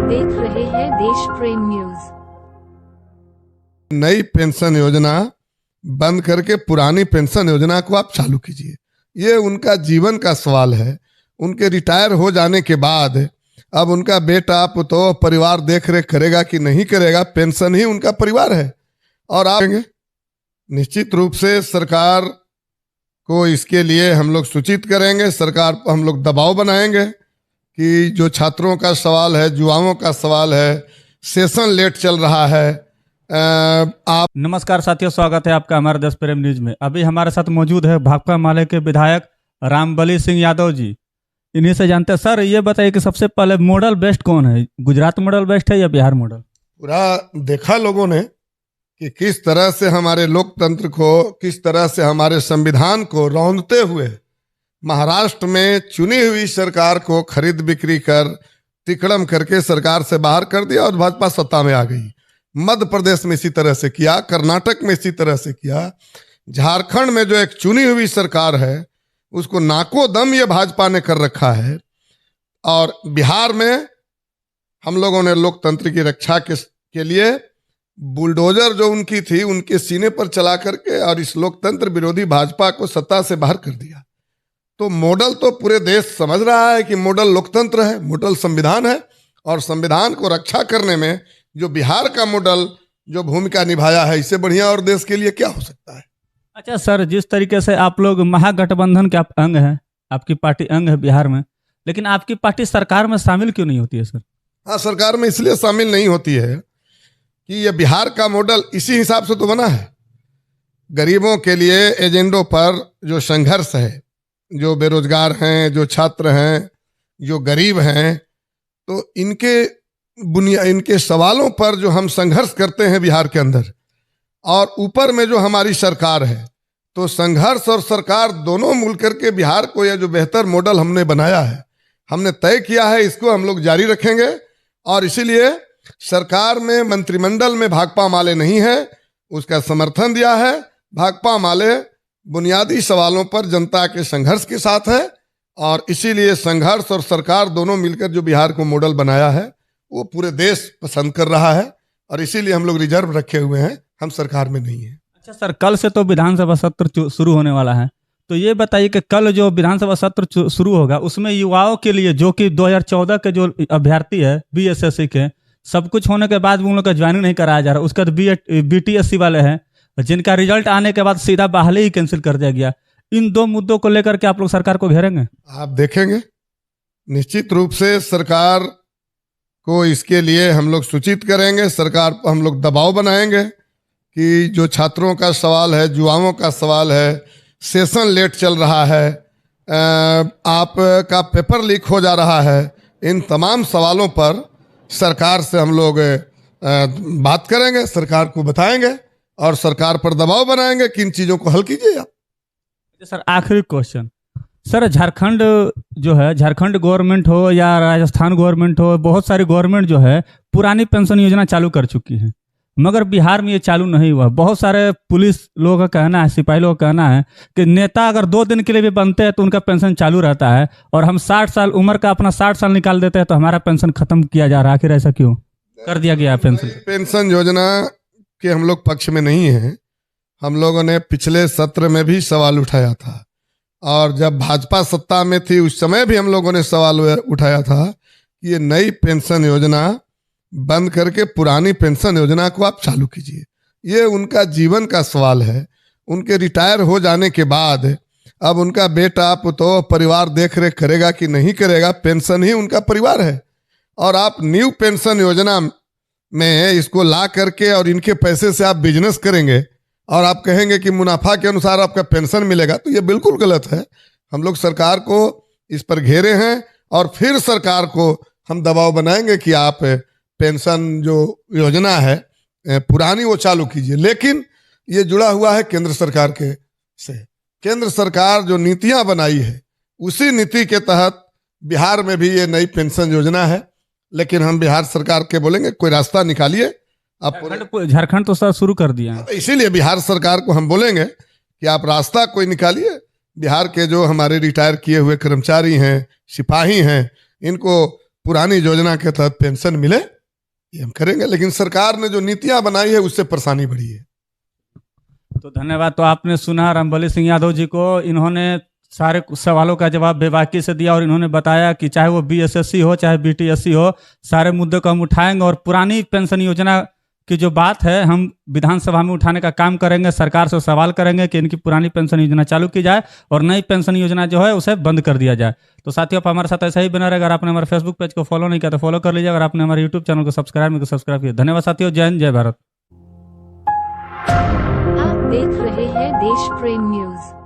देख रहे हैं देश प्रेम न्यूज। नई पेंशन योजना बंद करके पुरानी पेंशन योजना को आप चालू कीजिए। ये उनका जीवन का सवाल है। उनके रिटायर हो जाने के बाद अब उनका बेटा पुतोह परिवार देख रेख करेगा कि नहीं करेगा, पेंशन ही उनका परिवार है। और आप निश्चित रूप से सरकार को इसके लिए हम लोग सूचित करेंगे, सरकार पर हम लोग दबाव बनाएंगे कि जो छात्रों का सवाल है, युवाओं का सवाल है, सेशन लेट चल रहा है। आप नमस्कार साथियों, स्वागत है आपका हमारे देश प्रेम न्यूज में। अभी हमारे साथ मौजूद है भाकपा माले के विधायक रामबली सिंह यादव जी। इन्हीं से जानते हैं। सर, ये बताइए कि सबसे पहले मॉडल बेस्ट कौन है, गुजरात मॉडल बेस्ट है या बिहार मॉडल? पूरा देखा लोगों ने कि किस तरह से हमारे लोकतंत्र को, किस तरह से हमारे संविधान को रौंदते हुए महाराष्ट्र में चुनी हुई सरकार को खरीद बिक्री कर तिकड़म करके सरकार से बाहर कर दिया और भाजपा सत्ता में आ गई। मध्य प्रदेश में इसी तरह से किया, कर्नाटक में इसी तरह से किया, झारखंड में जो एक चुनी हुई सरकार है उसको नाको दम ये भाजपा ने कर रखा है। और बिहार में हम लोगों ने लोकतंत्र की रक्षा के लिए बुलडोजर जो उनकी थी उनके सीने पर चला करके और इस लोकतंत्र विरोधी भाजपा को सत्ता से बाहर कर दिया। तो मॉडल तो पूरे देश समझ रहा है कि मॉडल लोकतंत्र है, मॉडल संविधान है, और संविधान को रक्षा करने में जो बिहार का मॉडल जो भूमिका निभाया है, इससे बढ़िया और देश के लिए क्या हो सकता है। अच्छा सर, जिस तरीके से आप लोग महागठबंधन के आप अंग हैं, आपकी पार्टी अंग है बिहार में, लेकिन आपकी पार्टी सरकार में शामिल क्यों नहीं होती है सर? हाँ, सरकार में इसलिए शामिल नहीं होती है कि ये बिहार का मॉडल इसी हिसाब से तो बना है। गरीबों के लिए एजेंडों पर जो संघर्ष है, जो बेरोजगार हैं, जो छात्र हैं, जो गरीब हैं, तो इनके सवालों पर जो हम संघर्ष करते हैं बिहार के अंदर, और ऊपर में जो हमारी सरकार है, तो संघर्ष और सरकार दोनों मिलकर के बिहार को यह जो बेहतर मॉडल हमने बनाया है, हमने तय किया है, इसको हम लोग जारी रखेंगे। और इसीलिए सरकार में, मंत्रिमंडल में भाकपा माले नहीं है, उसका समर्थन दिया है। भाकपा माले बुनियादी सवालों पर जनता के संघर्ष के साथ है, और इसीलिए संघर्ष और सरकार दोनों मिलकर जो बिहार को मॉडल बनाया है वो पूरे देश पसंद कर रहा है, और इसीलिए हम लोग रिजर्व रखे हुए हैं, हम सरकार में नहीं है। अच्छा सर, कल से तो विधानसभा सत्र शुरू होने वाला है, तो ये बताइए कि कल जो विधानसभा सत्र शुरू होगा उसमें युवाओं के लिए, जो कि 2014 के जो अभ्यर्थी है BSSC के, सब कुछ होने के बाद भी उन लोग का ज्वाइनिंग नहीं कराया जा रहा। उसके बाद BTSC वाले हैं जिनका रिजल्ट आने के बाद सीधा बहाली ही कैंसिल कर दिया गया। इन दो मुद्दों को लेकर के आप लोग सरकार को घेरेंगे? आप देखेंगे निश्चित रूप से सरकार को इसके लिए हम लोग सूचित करेंगे, सरकार पर हम लोग दबाव बनाएंगे कि जो छात्रों का सवाल है, युवाओं का सवाल है, सेशन लेट चल रहा है, आपका पेपर लीक हो जा रहा है, इन तमाम सवालों पर सरकार से हम लोग बात करेंगे, सरकार को बताएंगे और सरकार पर दबाव बनाएंगे कि इन चीज़ों को हल कीजिए आप। सर, आखिरी क्वेश्चन सर, झारखंड जो है, झारखंड गवर्नमेंट हो या राजस्थान गवर्नमेंट हो, बहुत सारी गवर्नमेंट जो है पुरानी पेंशन योजना चालू कर चुकी है, मगर बिहार में ये चालू नहीं हुआ। बहुत सारे पुलिस लोगों का कहना है, सिपाही लोगों का कहना है कि नेता अगर 2 दिन के लिए भी बनते हैं तो उनका पेंशन चालू रहता है, और हम 60 साल उम्र का अपना 60 साल निकाल देते हैं तो हमारा पेंशन खत्म किया जा रहा है। आखिर ऐसा क्यों कर दिया गया पेंशन? पेंशन योजना के हम लोग पक्ष में नहीं है। हम लोगों ने पिछले सत्र में भी सवाल उठाया था, और जब भाजपा सत्ता में थी उस समय भी हम लोगों ने सवाल उठाया था कि ये नई पेंशन योजना बंद करके पुरानी पेंशन योजना को आप चालू कीजिए। ये उनका जीवन का सवाल है। उनके रिटायर हो जाने के बाद अब उनका बेटा पुतोह परिवार देख रेख करेगा कि नहीं करेगा, पेंशन ही उनका परिवार है। और आप न्यू पेंशन योजना में इसको ला करके और इनके पैसे से आप बिजनेस करेंगे और आप कहेंगे कि मुनाफा के अनुसार आपका पेंशन मिलेगा, तो ये बिल्कुल गलत है। हम लोग सरकार को इस पर घेरे हैं और फिर सरकार को हम दबाव बनाएंगे कि आप पेंशन जो योजना है पुरानी वो चालू कीजिए। लेकिन ये जुड़ा हुआ है केंद्र सरकार के से। केंद्र सरकार जो नीतियां बनाई है उसी नीति के तहत बिहार में भी ये नई पेंशन योजना है, लेकिन हम बिहार सरकार के बोलेंगे कोई रास्ता निकालिए। आप झारखंड तो सर शुरू कर दिया है, इसीलिए बिहार सरकार को हम बोलेंगे कि आप रास्ता कोई निकालिए। बिहार के जो हमारे रिटायर किए हुए कर्मचारी हैं, सिपाही हैं, इनको पुरानी योजना के तहत पेंशन मिले, ये हम करेंगे। लेकिन सरकार ने जो नीतियां बनाई है उससे परेशानी बढ़ी है। तो धन्यवाद। तो आपने सुना रामबली सिंह यादव जी को, इन्होंने सारे सवालों का जवाब बेबाकी से दिया और इन्होंने बताया कि चाहे वो बीएसएससी हो चाहे बीटीएससी हो, सारे मुद्दों को हम उठाएंगे और पुरानी पेंशन योजना की जो बात है हम विधानसभा में उठाने का काम करेंगे। सरकार से सवाल करेंगे कि इनकी पुरानी पेंशन योजना चालू की जाए और नई पेंशन योजना जो है उसे बंद कर दिया जाए। तो साथियों, आप हमारे साथ ऐसा ही बना रहेगा। अगर आपने हमारे फेसबुक पेज को फॉलो नहीं किया तो फॉलो कर लीजिए। अगर आपने हमारे यूट्यूब चैनल को सब्सक्राइब नहीं किया तो सब्सक्राइब कीजिए। धन्यवाद साथियों। जय हिंद, जय भारत। आप देख रहे हैं देश प्रेम न्यूज।